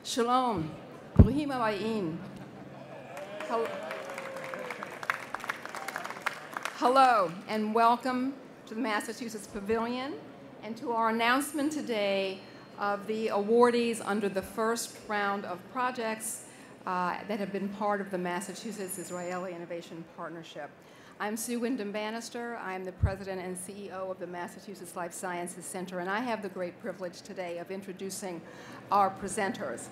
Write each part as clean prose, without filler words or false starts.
Shalom, Bruhim Habayim. Hello, and welcome to the Massachusetts Pavilion and to our announcement today of the awardees under the first round of projects that have been part of the Massachusetts-Israeli Innovation Partnership. I'm Sue Wyndham-Bannister. I'm the president and CEO of the Massachusetts Life Sciences Center, and I have the great privilege today of introducing our presenters.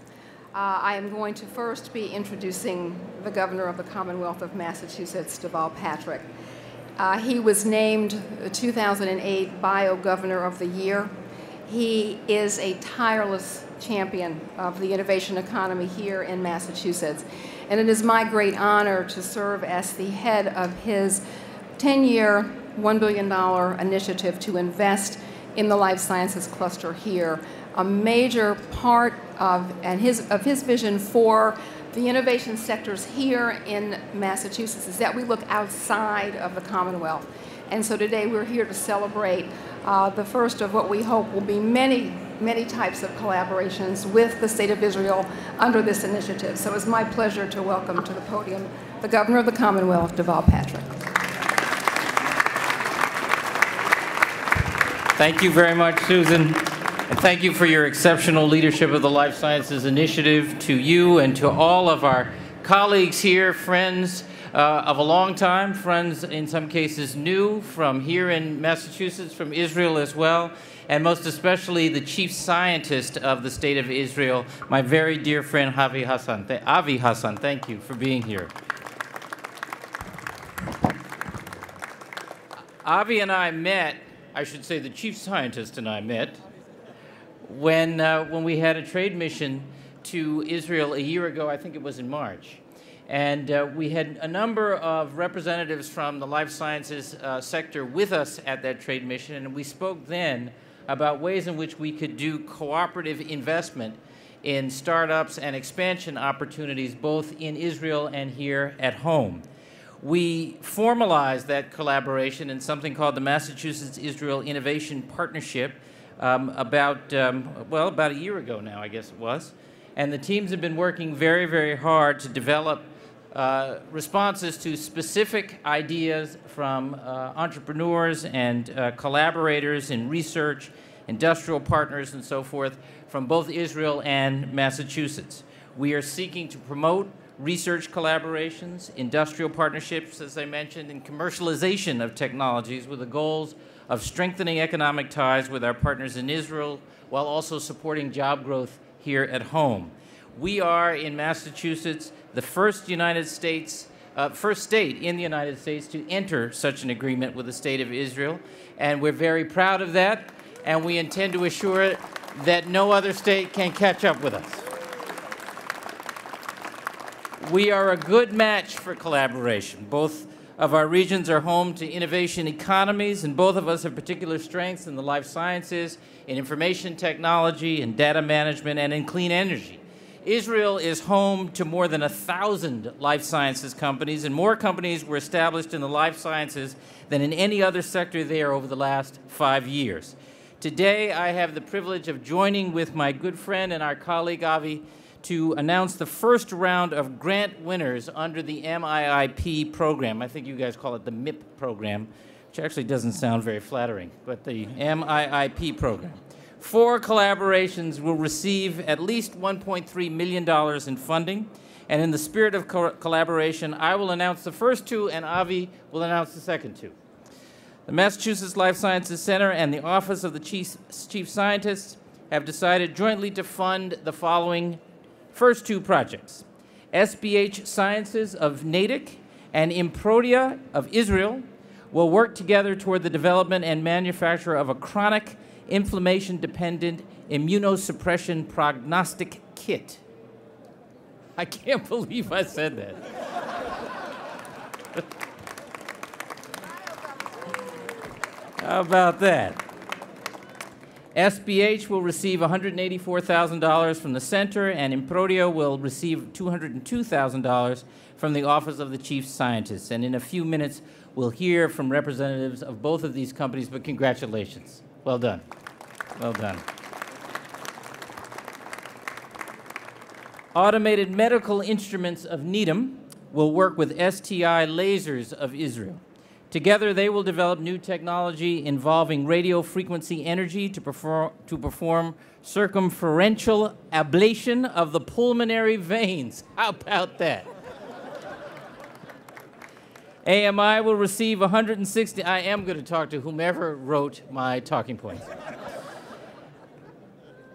I am going to first be introducing the governor of the Commonwealth of Massachusetts, Deval Patrick. He was named the 2008 Bio Governor of the Year. He is a tireless champion of the innovation economy here in Massachusetts. And it is my great honor to serve as the head of his 10-year, $1 billion initiative to invest in the life sciences cluster here. A major part of his vision for the innovation sectors here in Massachusetts is that we look outside of the Commonwealth. And so today we're here to celebrate the first of what we hope will be many types of collaborations with the State of Israel under this initiative. So it's my pleasure to welcome to the podium the Governor of the Commonwealth, Deval Patrick. Thank you very much, Susan. And thank you for your exceptional leadership of the Life Sciences Initiative, to you and to all of our colleagues here, friends of a long time, friends in some cases new, from here in Massachusetts, from Israel as well, and most especially the chief scientist of the State of Israel, my very dear friend Avi Hasson. Avi Hasson, thank you for being here. Avi and I met, I should say the chief scientist and I met, when we had a trade mission to Israel a year ago. I think it was in March. And we had a number of representatives from the life sciences sector with us at that trade mission, and we spoke then about ways in which we could do cooperative investment in startups and expansion opportunities both in Israel and here at home. We formalized that collaboration in something called the Massachusetts-Israel Innovation Partnership about a year ago now, I guess it was. And the teams have been working very, very hard to develop responses to specific ideas from entrepreneurs and collaborators in research, industrial partners, and so forth from both Israel and Massachusetts. We are seeking to promote research collaborations, industrial partnerships, as I mentioned, and commercialization of technologies with the goals of strengthening economic ties with our partners in Israel while also supporting job growth here at home. We are, in Massachusetts, the first state in the United States to enter such an agreement with the State of Israel, and we're very proud of that, and we intend to assure that no other state can catch up with us. We are a good match for collaboration. Both of our regions are home to innovation economies, and both of us have particular strengths in the life sciences, in information technology, in data management, and in clean energy. Israel is home to more than 1,000 life sciences companies, and more companies were established in the life sciences than in any other sector there over the last 5 years. Today, I have the privilege of joining with my good friend and our colleague, Avi, to announce the first round of grant winners under the MIIP program. I think you guys call it the MIIP program, which actually doesn't sound very flattering, but the MIIP program. 4 collaborations will receive at least $1.3 million in funding, and in the spirit of collaboration, I will announce the first 2, and Avi will announce the second 2. The Massachusetts Life Sciences Center and the Office of the Chief Scientist have decided jointly to fund the following first 2 projects. SBH Sciences of Natick and Improdia of Israel will work together toward the development and manufacture of a chronic inflammation-dependent immunosuppression prognostic kit. I can't believe I said that. How about that? SBH will receive $184,000 from the center, and Improdia will receive $202,000 from the Office of the Chief Scientist. And in a few minutes, we'll hear from representatives of both of these companies, but congratulations. Well done. Well done. Automated Medical Instruments of Needham will work with STI Lasers of Israel. Together, they will develop new technology involving radio frequency energy to perform circumferential ablation of the pulmonary veins. How about that? AMI will receive 160. I am going to talk to whomever wrote my talking points.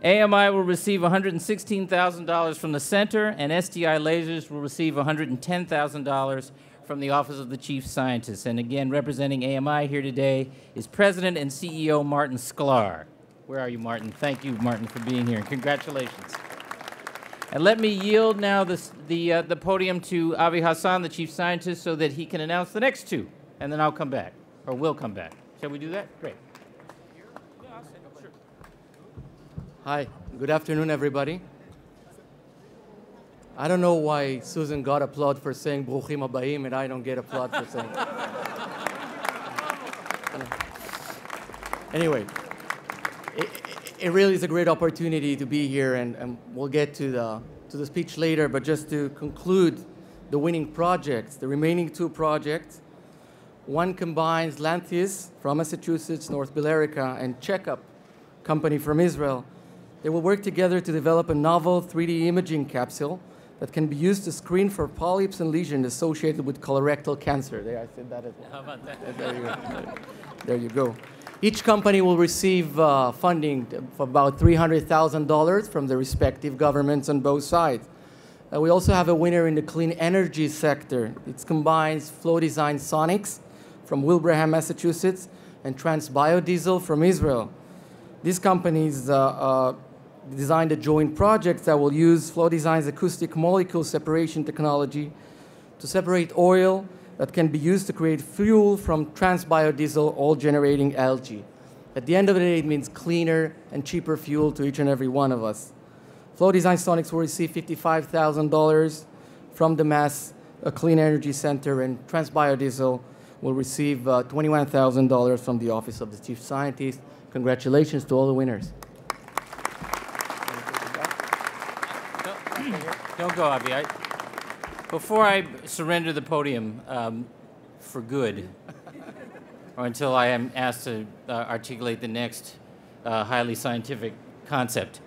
AMI will receive $116,000 from the center, and STI Lasers will receive $110,000 from the Office of the Chief Scientist. And again, representing AMI here today is President and CEO Martin Sklar. Where are you, Martin? Thank you, Martin, for being here, and congratulations. And let me yield now the podium to Avi Hasson, the Chief Scientist, so that he can announce the next two, and then I'll come back, or we'll come back. Shall we do that? Great. Hi, good afternoon, everybody. I don't know why Susan got applaud for saying Bruchim Habayim and I don't get applaud for saying. Anyway, it really is a great opportunity to be here, and we'll get to the speech later, but just to conclude the winning projects, the remaining two projects. One combines Lantheus from Massachusetts, North Billerica, and Checkup company from Israel. They will work together to develop a novel 3D imaging capsule that can be used to screen for polyps and lesions associated with colorectal cancer. There, I said that as well. How about that? There you go. There you go. Each company will receive funding of about $300,000 from the respective governments on both sides. We also have a winner in the clean energy sector. It combines Flow Design Sonics from Wilbraham, Massachusetts, and Trans Biodiesel from Israel. These companies designed a joint project that will use Flow Design's acoustic molecule separation technology to separate oil that can be used to create fuel from trans biodiesel, all generating algae. At the end of the day, it means cleaner and cheaper fuel to each and every one of us. Flow Design Sonics will receive $55,000 from the Mass Clean Energy Center, and Trans Biodiesel will receive $21,000 from the Office of the Chief Scientist. Congratulations to all the winners. Don't go, Avi. Before I surrender the podium for good, or until I am asked to articulate the next highly scientific concept,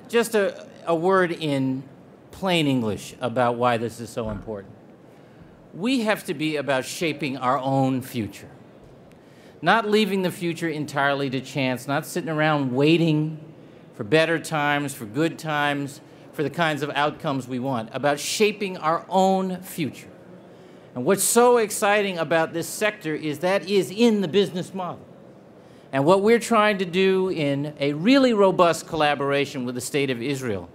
just a word in plain English about why this is so important. We have to be about shaping our own future, not leaving the future entirely to chance, not sitting around waiting for better times, for good times, for the kinds of outcomes we want, about shaping our own future. And what's so exciting about this sector is that is in the business model. And what we're trying to do in a really robust collaboration with the State of Israel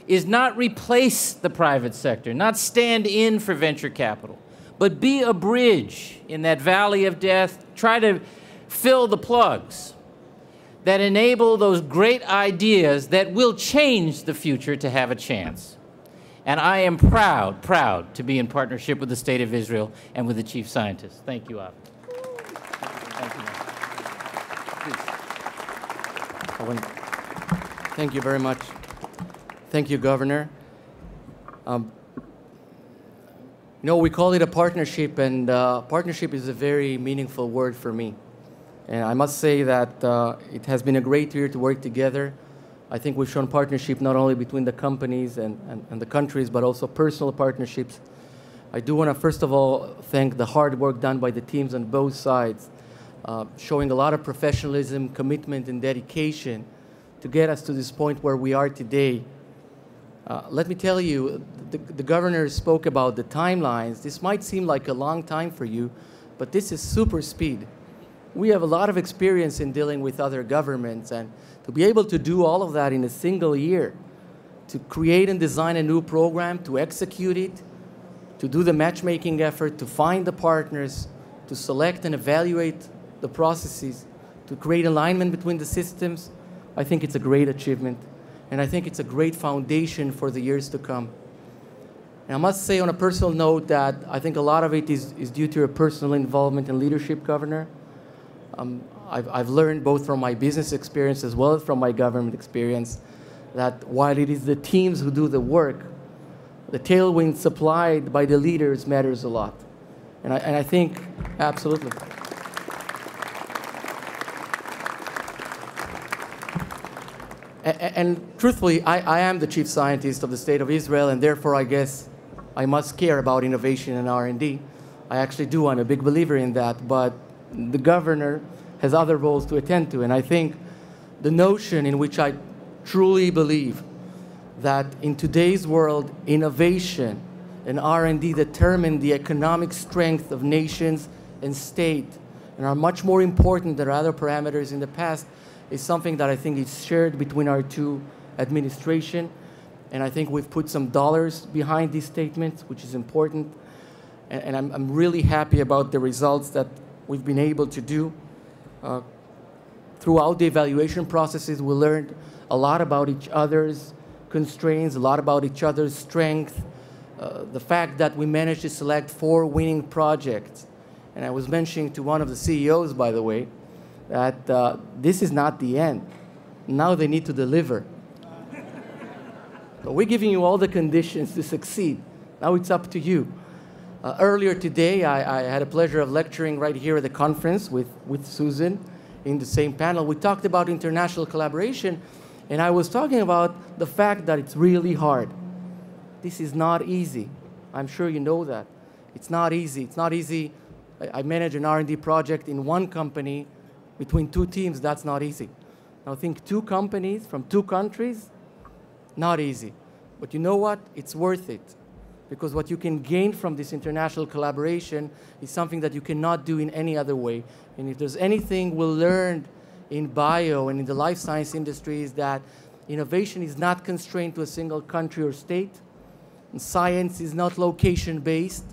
is not replace the private sector, not stand in for venture capital, but be a bridge in that valley of death, try to fill the plugs that enable those great ideas that will change the future to have a chance. And I am proud to be in partnership with the State of Israel and with the Chief Scientist. Thank you, Avi. Thank you, Please. Thank you very much. Thank you, Governor. We call it a partnership, and partnership is a very meaningful word for me. And I must say that it has been a great year to work together. I think we've shown partnership not only between the companies and the countries, but also personal partnerships. I do want to, first of all, thank the hard work done by the teams on both sides, showing a lot of professionalism, commitment, and dedication to get us to this point where we are today. Let me tell you, the governor spoke about the timelines. This might seem like a long time for you, but this is super speed. We have a lot of experience in dealing with other governments, and to be able to do all of that in a single year, to create and design a new program, to execute it, to do the matchmaking effort, to find the partners, to select and evaluate the processes, to create alignment between the systems, I think it's a great achievement. And I think it's a great foundation for the years to come. And I must say on a personal note that I think a lot of it is due to your personal involvement and leadership, Governor. I've learned both from my business experience as well as from my government experience that while it is the teams who do the work, the tailwind supplied by the leaders matters a lot. And I think, absolutely. And truthfully, I am the chief scientist of the state of Israel, and therefore I guess I must care about innovation and R&D. I actually do. I'm a big believer in that, but the governor has other roles to attend to. And I think the notion in which I truly believe that in today's world, innovation and R&D determine the economic strength of nations and state and are much more important than other parameters in the past is something that I think is shared between our two administrations. And I think we've put some dollars behind these statements, which is important. And I'm really happy about the results that we've been able to do. Throughout the evaluation processes, we learned a lot about each other's constraints, a lot about each other's strength. The fact that we managed to select 4 winning projects. And I was mentioning to one of the CEOs, by the way, that this is not the end. Now they need to deliver. So we're giving you all the conditions to succeed. Now it's up to you. Earlier today, I had a pleasure of lecturing right here at the conference with Susan in the same panel. We talked about international collaboration, and I was talking about the fact that it's really hard. This is not easy. I'm sure you know that. It's not easy. It's not easy. I manage an R&D project in one company between 2 teams. That's not easy. Now think 2 companies from 2 countries, not easy. But you know what? It's worth it. Because what you can gain from this international collaboration is something that you cannot do in any other way. And if there's anything we learned in bio and in the life science industry is that innovation is not constrained to a single country or state. And science is not location-based.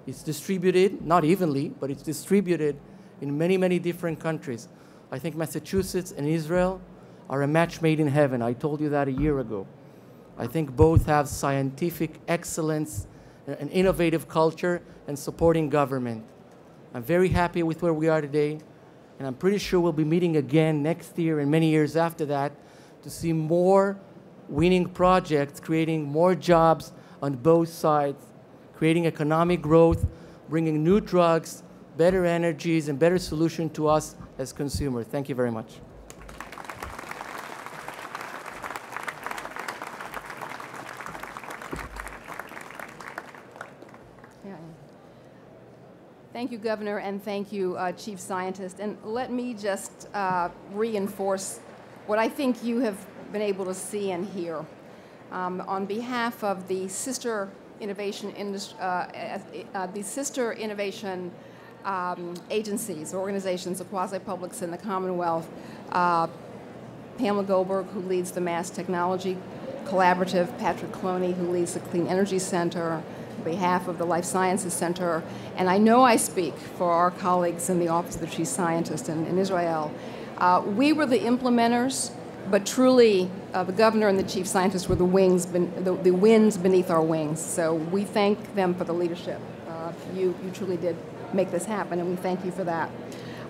It's distributed, not evenly, but it's distributed in many, many different countries. I think Massachusetts and Israel are a match made in heaven. I told you that a year ago. I think both have scientific excellence, an innovative culture, and supporting government. I'm very happy with where we are today, and I'm pretty sure we'll be meeting again next year and many years after that to see more winning projects, creating more jobs on both sides, creating economic growth, bringing new drugs, better energies, and better solutions to us as consumers. Thank you very much. Thank you, Governor, and thank you, Chief Scientist. And let me just reinforce what I think you have been able to see and hear. On behalf of the sister innovation agencies, organizations, the quasi-publics in the Commonwealth, Pamela Goldberg, who leads the Mass Technology Collaborative, Patrick Cloney, who leads the Clean Energy Center, on behalf of the Life Sciences Center, and I know I speak for our colleagues in the Office of the Chief Scientist in Israel. We were the implementers, but truly the governor and the chief scientist were the winds beneath our wings. So we thank them for the leadership. You truly did make this happen, and we thank you for that.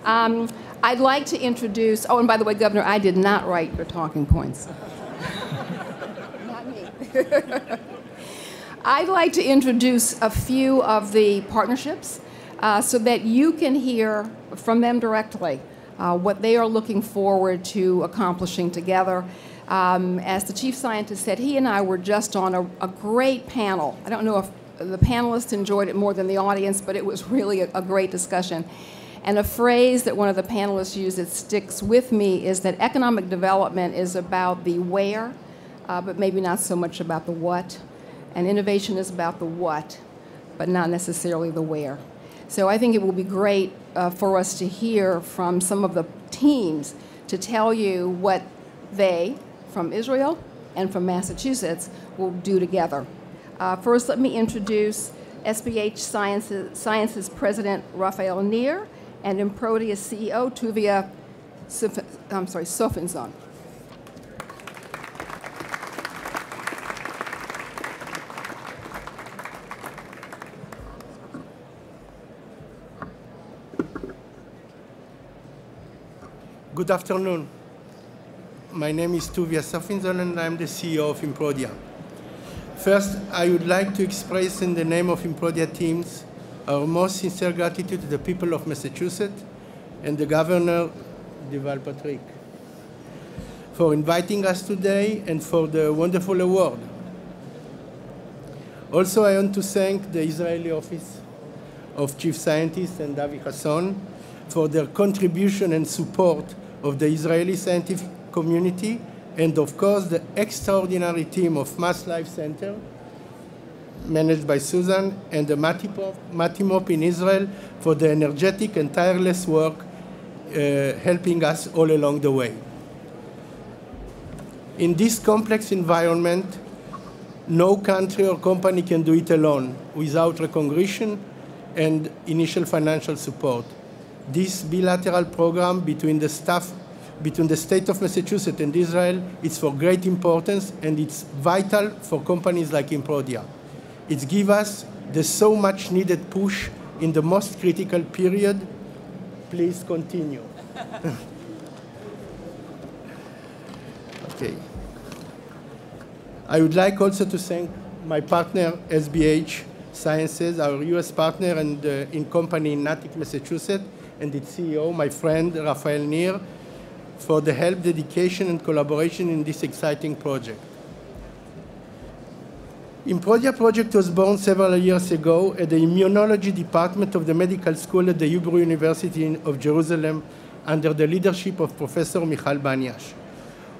I'd like to introduce, oh, and by the way, Governor, I did not write your talking points. Not me. I'd like to introduce a few of the partnerships so that you can hear from them directly what they are looking forward to accomplishing together. As the chief scientist said, he and I were just on a great panel. I don't know if the panelists enjoyed it more than the audience, but it was really a great discussion. And a phrase that one of the panelists used that sticks with me is that economic development is about the where, but maybe not so much about the what. And innovation is about the what, but not necessarily the where. So I think it will be great for us to hear from some of the teams to tell you what they, from Israel and from Massachusetts, will do together. First, let me introduce SBH Sciences President Raphael Nir and Improdia CEO Tuvia Sofinson. Good afternoon. My name is Tuvia Safinzon, and I'm the CEO of Improdia. First, I would like to express in the name of Improdia teams our most sincere gratitude to the people of Massachusetts and the Governor, Deval for inviting us today and for the wonderful award. Also, I want to thank the Israeli Office of Chief Scientist and Avi Hasson for their contribution and support of the Israeli scientific community, and of course the extraordinary team of Mass Life Center, managed by Susan, and the MIIP in Israel for the energetic and tireless work helping us all along the way. In this complex environment, no country or company can do it alone without recognition and initial financial support. This bilateral program between the state of Massachusetts and Israel is for great importance, and it's vital for companies like Improdia. It gives us the so much needed push in the most critical period. Please continue. Okay. I would like also to thank my partner, SBH Sciences, our US partner and in company in Natick, Massachusetts, and its CEO, my friend, Rafael Nir, for the help, dedication, and collaboration in this exciting project. Improdia project was born several years ago at the immunology department of the medical school at the Hebrew University of Jerusalem under the leadership of Professor Michal Banyash.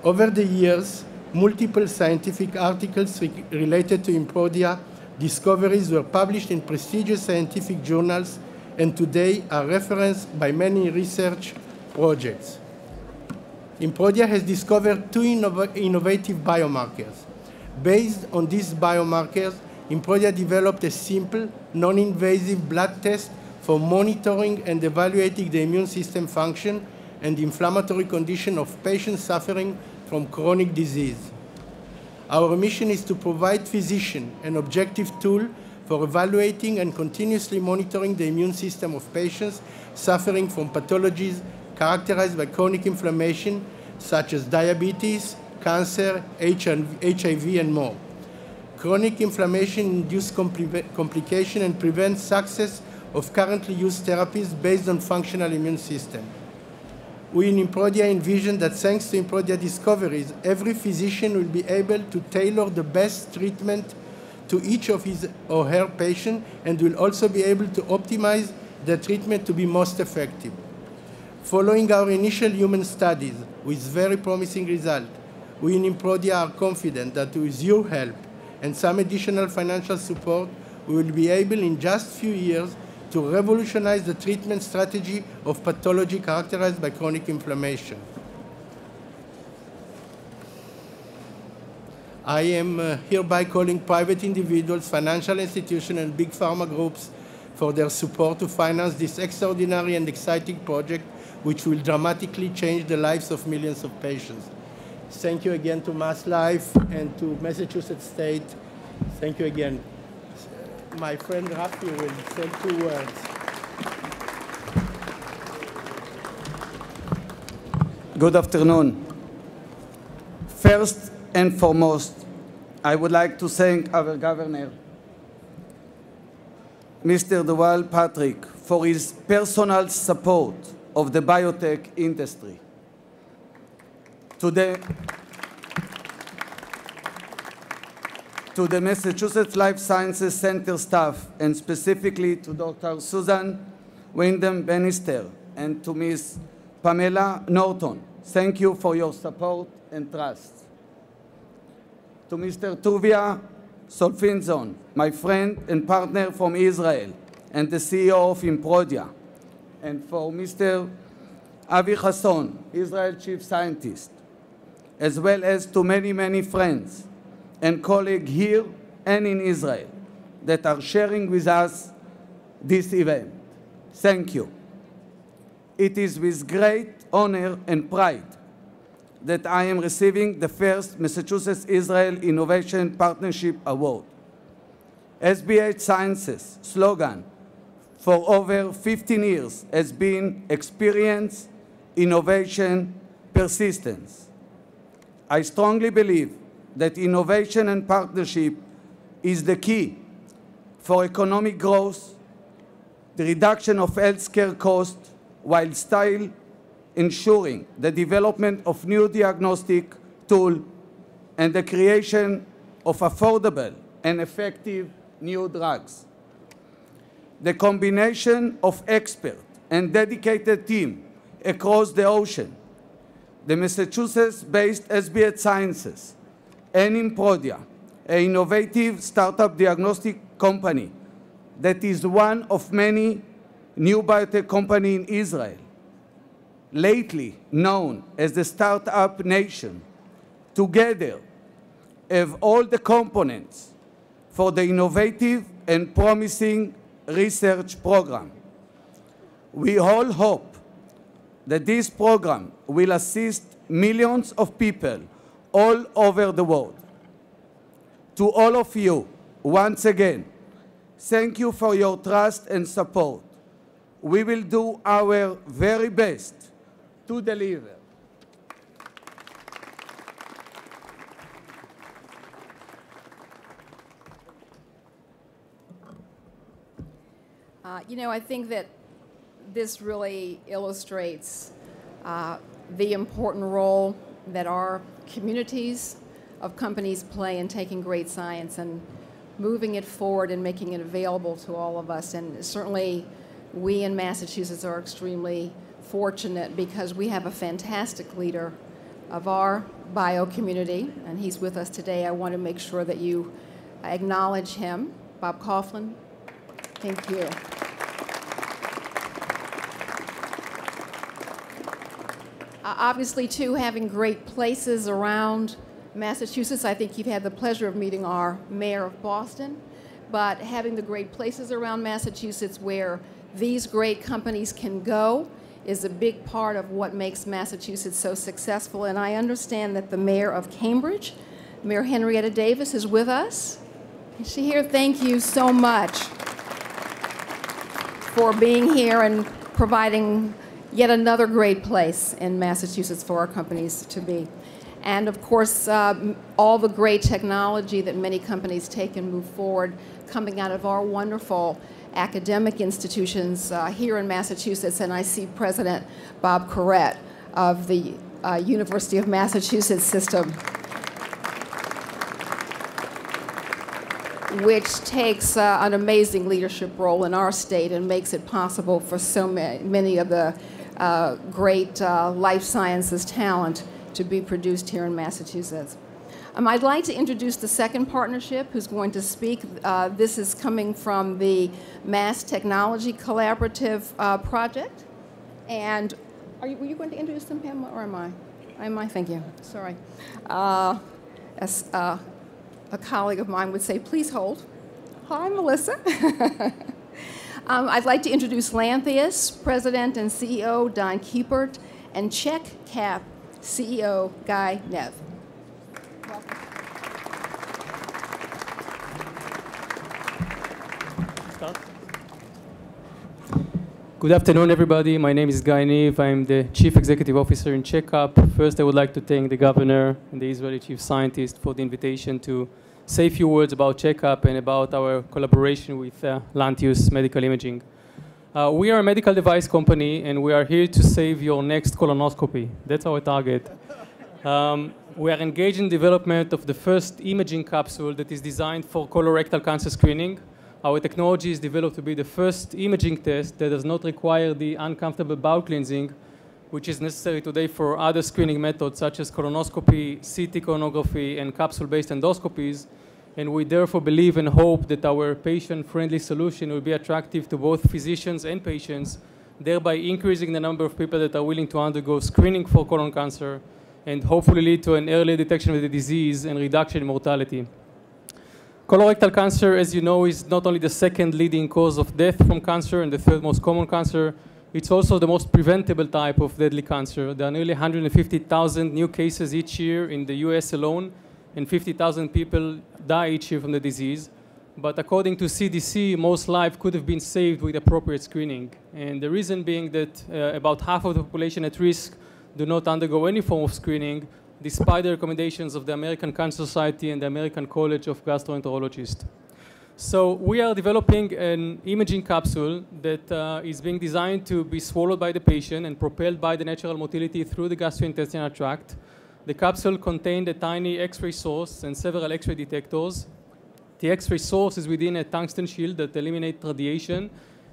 Over the years, multiple scientific articles related to Improdia discoveries were published in prestigious scientific journals and today are referenced by many research projects. Improdia has discovered two innovative biomarkers. Based on these biomarkers, Improdia developed a simple, non-invasive blood test for monitoring and evaluating the immune system function and inflammatory condition of patients suffering from chronic disease. Our mission is to provide physicians an objective tool for evaluating and continuously monitoring the immune system of patients suffering from pathologies characterized by chronic inflammation, such as diabetes, cancer, HIV, and more. Chronic inflammation induces complication and prevents success of currently used therapies based on functional immune system. We in Improdia envision that thanks to Improdia discoveries, every physician will be able to tailor the best treatment to each of his or her patient and will also be able to optimize the treatment to be most effective. Following our initial human studies with very promising results, we in Improdia are confident that with your help and some additional financial support, we will be able in just a few years to revolutionize the treatment strategy of pathology characterized by chronic inflammation. I am hereby calling private individuals, financial institutions, and big pharma groups for their support to finance this extraordinary and exciting project, which will dramatically change the lives of millions of patients. Thank you again to Mass Life and to Massachusetts State. Thank you again. My friend Rafi will say 2 words. Good afternoon. First and foremost, I would like to thank our governor, Mr. Deval Patrick, for his personal support of the biotech industry. To the Massachusetts Life Sciences Center staff, and specifically to Dr. Susan Wyndham-Bannister and to Ms. Pamela Norton, thank you for your support and trust. To Mr. Tuvia Safinzon, my friend and partner from Israel and the CEO of Improdia, and for Mr. Avi Hasson, Israel Chief Scientist, as well as to many, many friends and colleagues here and in Israel that are sharing with us this event. Thank you. It is with great honor and pride that I am receiving the first Massachusetts-Israel Innovation Partnership Award. SBH Sciences slogan for over 15 years has been experience, innovation, persistence. I strongly believe that innovation and partnership is the key for economic growth, the reduction of healthcare costs, while still ensuring the development of new diagnostic tools and the creation of affordable and effective new drugs. The combination of experts and dedicated team across the ocean, the Massachusetts-based SBH Sciences, and Improdia, an innovative startup diagnostic company that is one of many new biotech companies in Israel, lately known as the Startup Nation, together have all the components for the innovative and promising research program. We all hope that this program will assist millions of people all over the world. To all of you, once again, thank you for your trust and support. We will do our very best to deliver. You know, I think that this really illustrates the important role that our communities of companies play in taking great science and moving it forward and making it available to all of us. And certainly we in Massachusetts are extremely fortunate because we have a fantastic leader of our bio community, and he's with us today. I want to make sure that you acknowledge him. Bob Coughlin, thank you. Obviously, too, having great places around Massachusetts. I think you've had the pleasure of meeting our mayor of Boston, but having the great places around Massachusetts where these great companies can go is a big part of what makes Massachusetts so successful. And I understand that the mayor of Cambridge, Mayor Henrietta Davis, is with us. Is she here? Thank you so much for being here and providing yet another great place in Massachusetts for our companies to be. And of course, all the great technology that many companies take and move forward coming out of our wonderful academic institutions here in Massachusetts. And I see President Bob Corrett of the University of Massachusetts system, which takes an amazing leadership role in our state and makes it possible for so many of the great life sciences talent to be produced here in Massachusetts. I'd like to introduce the second partnership who's going to speak. This is coming from the Mass Technology Collaborative project. And were you going to introduce them, Pamela, or am I? Am I? Thank you. Sorry. As a colleague of mine would say, please hold. Hi, Melissa. I'd like to introduce Lantheus President and CEO Don Kiepert and Check Cap CEO Guy Nev. Welcome. Good afternoon, everybody. My name is Guy Nev. I'm the Chief Executive Officer in CheckUp. First, I would like to thank the Governor and the Israeli Chief Scientist for the invitation to say a few words about CheckUp and about our collaboration with Lantheus Medical Imaging. We are a medical device company, and we are here to save your next colonoscopy. That's our target. We are engaged in development of the first imaging capsule that is designed for colorectal cancer screening. Our technology is developed to be the first imaging test that does not require the uncomfortable bowel cleansing, which is necessary today for other screening methods such as colonoscopy, CT coronography, and capsule-based endoscopies. And we therefore believe and hope that our patient-friendly solution will be attractive to both physicians and patients, thereby increasing the number of people that are willing to undergo screening for colon cancer and hopefully lead to an early detection of the disease and reduction in mortality. Colorectal cancer, as you know, is not only the second leading cause of death from cancer and the third most common cancer, it's also the most preventable type of deadly cancer. There are nearly 150,000 new cases each year in the US alone, and 50,000 people die each year from the disease. But according to CDC, most lives could have been saved with appropriate screening. And the reason being that about half of the population at risk do not undergo any form of screening, despite the recommendations of the American Cancer Society and the American College of Gastroenterologists. So we are developing an imaging capsule that is being designed to be swallowed by the patient and propelled by the natural motility through the gastrointestinal tract. The capsule contained a tiny X-ray source and several X-ray detectors. The X-ray source is within a tungsten shield that eliminates radiation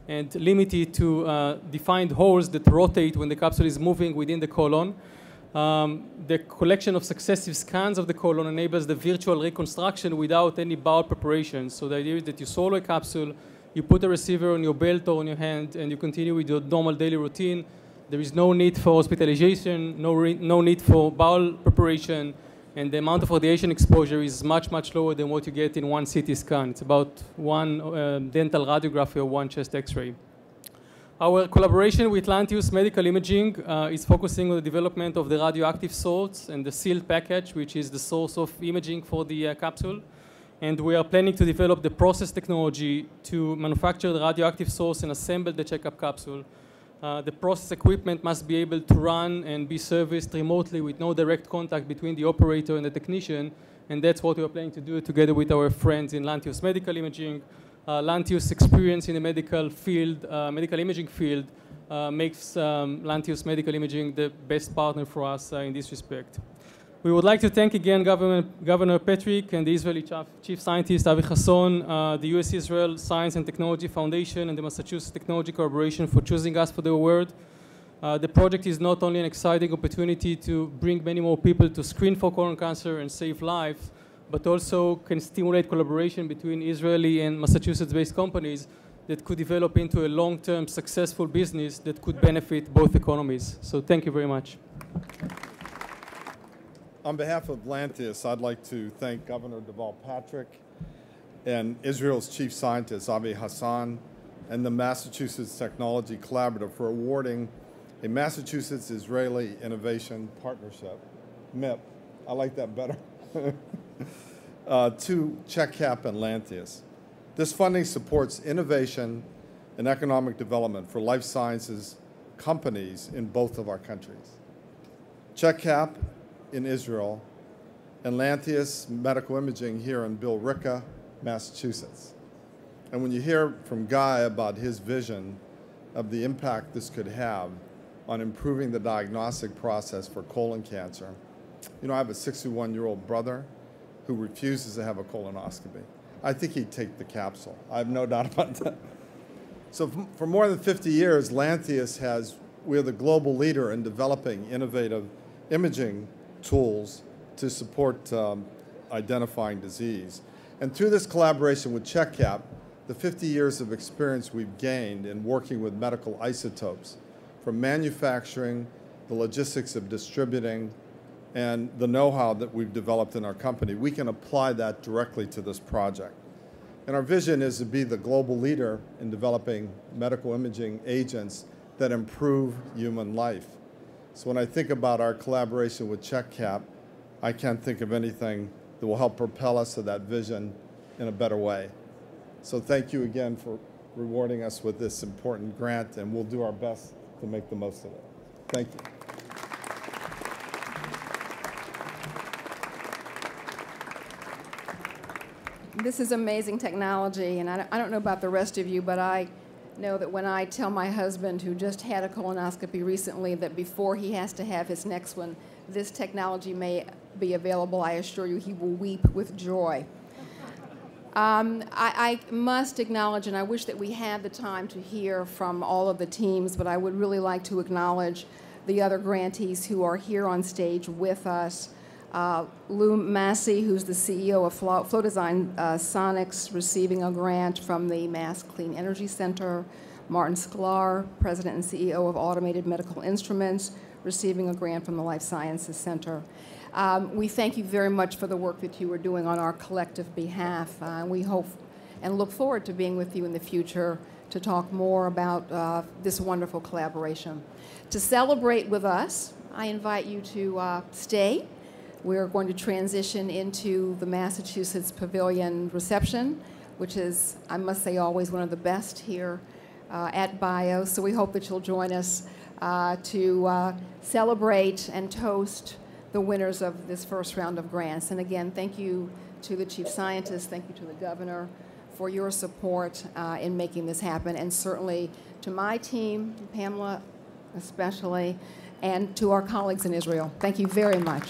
and limited to defined holes that rotate when the capsule is moving within the colon. The collection of successive scans of the colon enables the virtual reconstruction without any bowel preparation. So the idea is that you swallow a capsule, you put a receiver on your belt or on your hand, and you continue with your normal daily routine. There is no need for hospitalization, no need for bowel preparation, and the amount of radiation exposure is much, much lower than what you get in one CT scan. It's about one dental radiography or one chest X-ray. Our collaboration with Lantheus Medical Imaging is focusing on the development of the radioactive source and the sealed package, which is the source of imaging for the capsule. And we are planning to develop the process technology to manufacture the radioactive source and assemble the checkup capsule. The process equipment must be able to run and be serviced remotely with no direct contact between the operator and the technician. And that's what we are planning to do together with our friends in Lantheus Medical Imaging. Lantheus' experience in the medical field, medical imaging field, makes Lantheus Medical Imaging the best partner for us in this respect. We would like to thank again Governor Patrick and the Israeli Chief Scientist Avi Hasson, the US Israel Science and Technology Foundation and the Massachusetts Technology Corporation for choosing us for the award. The project is not only an exciting opportunity to bring many more people to screen for colon cancer and save lives, but also can stimulate collaboration between Israeli and Massachusetts-based companies that could develop into a long-term successful business that could benefit both economies. So thank you very much. On behalf of Lantheus, I'd like to thank Governor Deval Patrick and Israel's Chief Scientist, Avi Hasson, and the Massachusetts Technology Collaborative for awarding a Massachusetts-Israeli Innovation Partnership, MIIP, I like that better, to CheckCap and Lantheus. This funding supports innovation and economic development for life sciences companies in both of our countries. CheckCap in Israel and Lantheus Medical Imaging here in Billerica, Massachusetts. And when you hear from Guy about his vision of the impact this could have on improving the diagnostic process for colon cancer, you know, I have a 61-year-old brother who refuses to have a colonoscopy. I think he'd take the capsule. I have no doubt about that. So for more than 50 years, Lantheus we're the global leader in developing innovative imaging tools to support identifying disease. And through this collaboration with CheckCap, the 50 years of experience we've gained in working with medical isotopes, from manufacturing, the logistics of distributing, and the know-how that we've developed in our company, we can apply that directly to this project. And our vision is to be the global leader in developing medical imaging agents that improve human life. So when I think about our collaboration with CheckCap, I can't think of anything that will help propel us to that vision in a better way. So thank you again for rewarding us with this important grant, and we'll do our best to make the most of it. Thank you. This is amazing technology, and I don't know about the rest of you, but I know that when I tell my husband, who just had a colonoscopy recently, that before he has to have his next one, this technology may be available, I assure you he will weep with joy. I must acknowledge, and I wish that we had the time to hear from all of the teams, but I would really like to acknowledge the other grantees who are here on stage with us. Lou Massey, who's the CEO of Flow Design Sonics, receiving a grant from the Mass Clean Energy Center. Martin Sklar, President and CEO of Automated Medical Instruments, receiving a grant from the Life Sciences Center. We thank you very much for the work that you are doing on our collective behalf. We hope and look forward to being with you in the future to talk more about this wonderful collaboration. To celebrate with us, I invite you to stay. We're going to transition into the Massachusetts Pavilion reception, which is, I must say, always one of the best here at BIO. So we hope that you'll join us to celebrate and toast the winners of this first round of grants. And again, thank you to the chief scientist, thank you to the governor for your support in making this happen, and certainly to my team, Pamela especially, and to our colleagues in Israel. Thank you very much.